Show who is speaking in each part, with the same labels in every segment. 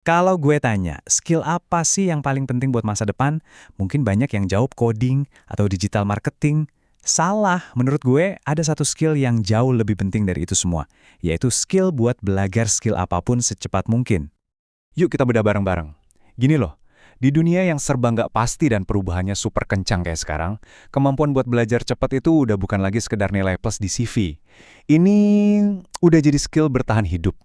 Speaker 1: Kalau gue tanya, skill apa sih yang paling penting buat masa depan? Mungkin banyak yang jawab coding atau digital marketing. Salah, menurut gue ada satu skill yang jauh lebih penting dari itu semua, yaitu skill buat belajar skill apapun secepat mungkin.
Speaker 2: Yuk kita bedah bareng-bareng. Gini loh, di dunia yang serba nggak pasti dan perubahannya super kencang kayak sekarang, kemampuan buat belajar cepat itu udah bukan lagi sekedar nilai plus di CV. Ini udah jadi skill bertahan hidup.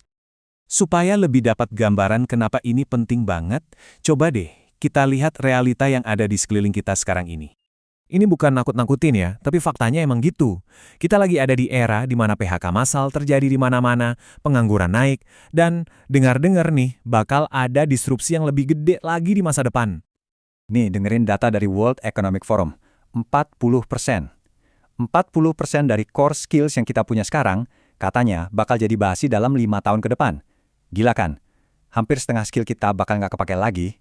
Speaker 3: Supaya lebih dapat gambaran kenapa ini penting banget, coba deh kita lihat realita yang ada di sekeliling kita sekarang ini. Ini bukan nakut-nakutin ya, tapi faktanya emang gitu. Kita lagi ada di era di mana PHK massal terjadi di mana-mana, pengangguran naik, dan dengar-dengar nih bakal ada disrupsi yang lebih gede lagi di masa depan.
Speaker 2: Nih, dengerin data dari World Economic Forum. 40%. 40% dari core skills yang kita punya sekarang, katanya bakal jadi basi dalam 5 tahun ke depan. Gila kan? Hampir setengah skill kita bakal nggak kepake lagi.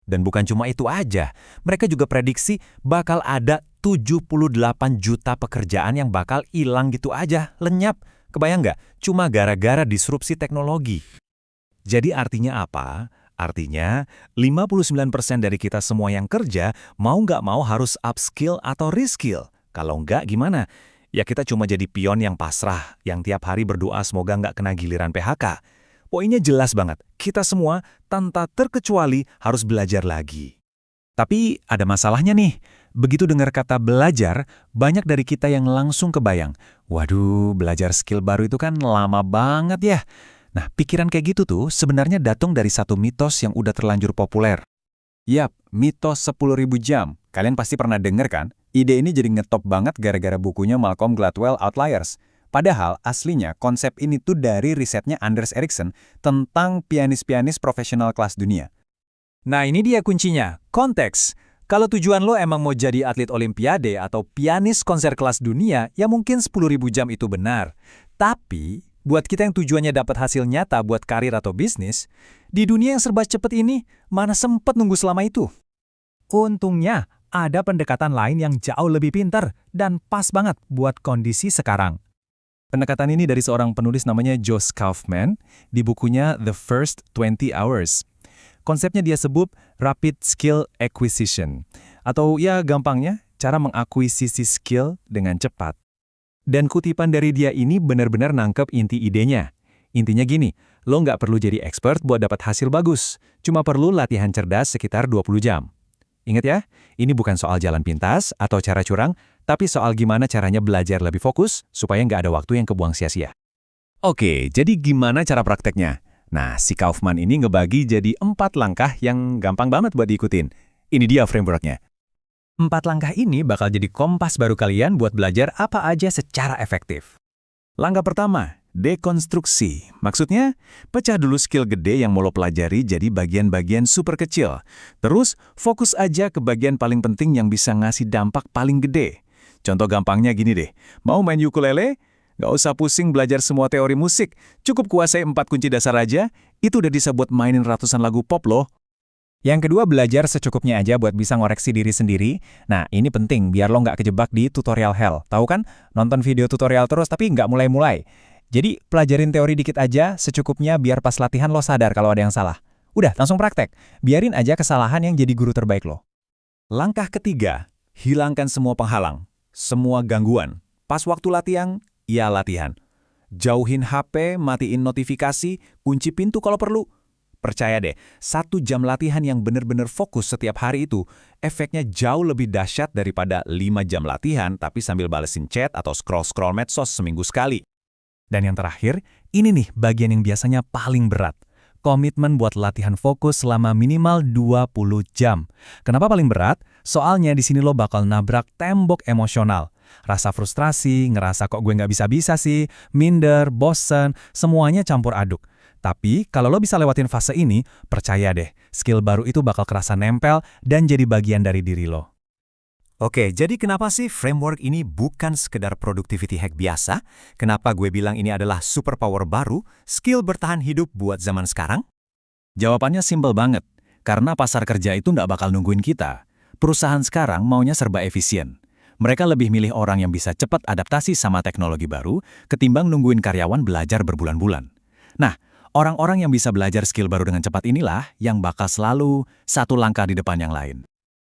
Speaker 3: Dan bukan cuma itu aja, mereka juga prediksi bakal ada 78 juta pekerjaan yang bakal hilang gitu aja, lenyap. Kebayang nggak? Cuma gara-gara disrupsi teknologi. Jadi artinya apa? Artinya 59% dari kita semua yang kerja mau nggak mau harus upskill atau reskill. Kalau nggak gimana? Ya kita cuma jadi pion yang pasrah, yang tiap hari berdoa semoga nggak kena giliran PHK. Poinnya jelas banget, kita semua tanpa terkecuali harus belajar lagi. Tapi ada masalahnya nih, begitu dengar kata belajar, banyak dari kita yang langsung kebayang, waduh belajar skill baru itu kan lama banget ya. Nah pikiran kayak gitu tuh sebenarnya datang dari satu mitos yang udah terlanjur populer.
Speaker 2: Yap, mitos 10.000 jam. Kalian pasti pernah denger kan? Ide ini jadi ngetop banget gara-gara bukunya Malcolm Gladwell Outliers. Padahal aslinya konsep ini tuh dari risetnya Anders Ericsson tentang pianis-pianis profesional kelas dunia.
Speaker 1: Nah ini dia kuncinya, konteks. Kalau tujuan lo emang mau jadi atlet olimpiade atau pianis konser kelas dunia, ya mungkin 10.000 jam itu benar. Tapi, buat kita yang tujuannya dapat hasil nyata buat karir atau bisnis, di dunia yang serba cepet ini, mana sempet nunggu selama itu? Untungnya, ada pendekatan lain yang jauh lebih pintar dan pas banget buat kondisi sekarang.
Speaker 3: Pendekatan ini dari seorang penulis namanya Josh Kaufman di bukunya The First 20 Hours. Konsepnya dia sebut Rapid Skill Acquisition, atau ya gampangnya, cara mengakuisisi skill dengan cepat. Dan kutipan dari dia ini benar-benar nangkep inti idenya. Intinya gini, lo nggak perlu jadi expert buat dapat hasil bagus, cuma perlu latihan cerdas sekitar 20 jam. Ingat ya, ini bukan soal jalan pintas atau cara curang, tapi soal gimana caranya belajar lebih fokus supaya nggak ada waktu yang kebuang sia-sia. Oke, jadi gimana cara prakteknya? Nah, si Kaufman ini ngebagi jadi 4 langkah yang gampang banget buat diikutin. Ini dia frameworknya.
Speaker 1: 4 langkah ini bakal jadi kompas baru kalian buat belajar apa aja secara efektif.
Speaker 3: Langkah pertama, dekonstruksi. Maksudnya, pecah dulu skill gede yang mau lo pelajari jadi bagian-bagian super kecil. Terus, fokus aja ke bagian paling penting yang bisa ngasih dampak paling gede. Contoh gampangnya gini deh, mau main ukulele? Nggak usah pusing belajar semua teori musik. Cukup kuasai 4 kunci dasar aja, itu udah bisa buat mainin ratusan lagu pop loh.
Speaker 1: Yang kedua, belajar secukupnya aja buat bisa ngoreksi diri sendiri. Nah, ini penting biar lo nggak kejebak di tutorial hell. Tahu kan? Nonton video tutorial terus tapi nggak mulai-mulai. Jadi, pelajarin teori dikit aja secukupnya biar pas latihan lo sadar kalau ada yang salah. Udah, langsung praktek. Biarin aja kesalahan yang jadi guru terbaik lo.
Speaker 3: Langkah ketiga, hilangkan semua penghalang, semua gangguan. Pas waktu latihan, ya latihan. Jauhin HP, matiin notifikasi, kunci pintu kalau perlu. Percaya deh, 1 jam latihan yang benar-benar fokus setiap hari itu, efeknya jauh lebih dahsyat daripada 5 jam latihan tapi sambil balesin chat atau scroll-scroll medsos seminggu sekali.
Speaker 1: Dan yang terakhir, ini nih bagian yang biasanya paling berat. Komitmen buat latihan fokus selama minimal 20 jam. Kenapa paling berat? Soalnya di sini lo bakal nabrak tembok emosional. Rasa frustrasi, ngerasa kok gue nggak bisa-bisa sih, minder, bosen, semuanya campur aduk. Tapi kalau lo bisa lewatin fase ini, percaya deh, skill baru itu bakal kerasa nempel dan jadi bagian dari diri lo.
Speaker 3: Oke, jadi kenapa sih framework ini bukan sekedar productivity hack biasa? Kenapa gue bilang ini adalah superpower baru, skill bertahan hidup buat zaman sekarang? Jawabannya simpel banget, karena pasar kerja itu nggak bakal nungguin kita. Perusahaan sekarang maunya serba efisien. Mereka lebih milih orang yang bisa cepat adaptasi sama teknologi baru, ketimbang nungguin karyawan belajar berbulan-bulan. Nah,
Speaker 2: Orang-orang yang bisa belajar skill baru dengan cepat inilah yang bakal selalu satu langkah di depan yang lain.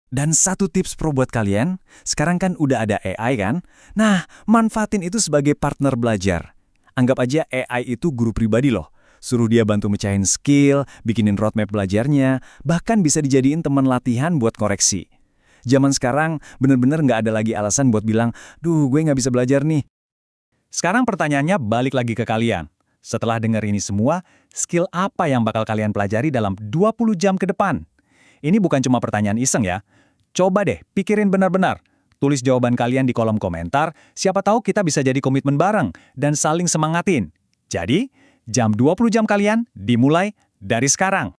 Speaker 2: Dan satu tips pro buat kalian, sekarang kan udah ada AI kan? Nah, manfaatin itu sebagai partner belajar. Anggap aja AI itu guru pribadi loh. Suruh dia bantu mecahin skill, bikinin roadmap belajarnya, bahkan bisa dijadiin teman latihan buat koreksi. Zaman sekarang bener-bener nggak ada lagi alasan buat bilang, duh gue nggak bisa belajar nih.
Speaker 1: Sekarang pertanyaannya balik lagi ke kalian. Setelah dengar ini semua, skill apa yang bakal kalian pelajari dalam 20 jam ke depan? Ini bukan cuma pertanyaan iseng ya. Coba deh, pikirin benar-benar. Tulis jawaban kalian di kolom komentar, siapa tahu kita bisa jadi komitmen bareng dan saling semangatin. Jadi, jam 20 jam kalian dimulai dari sekarang.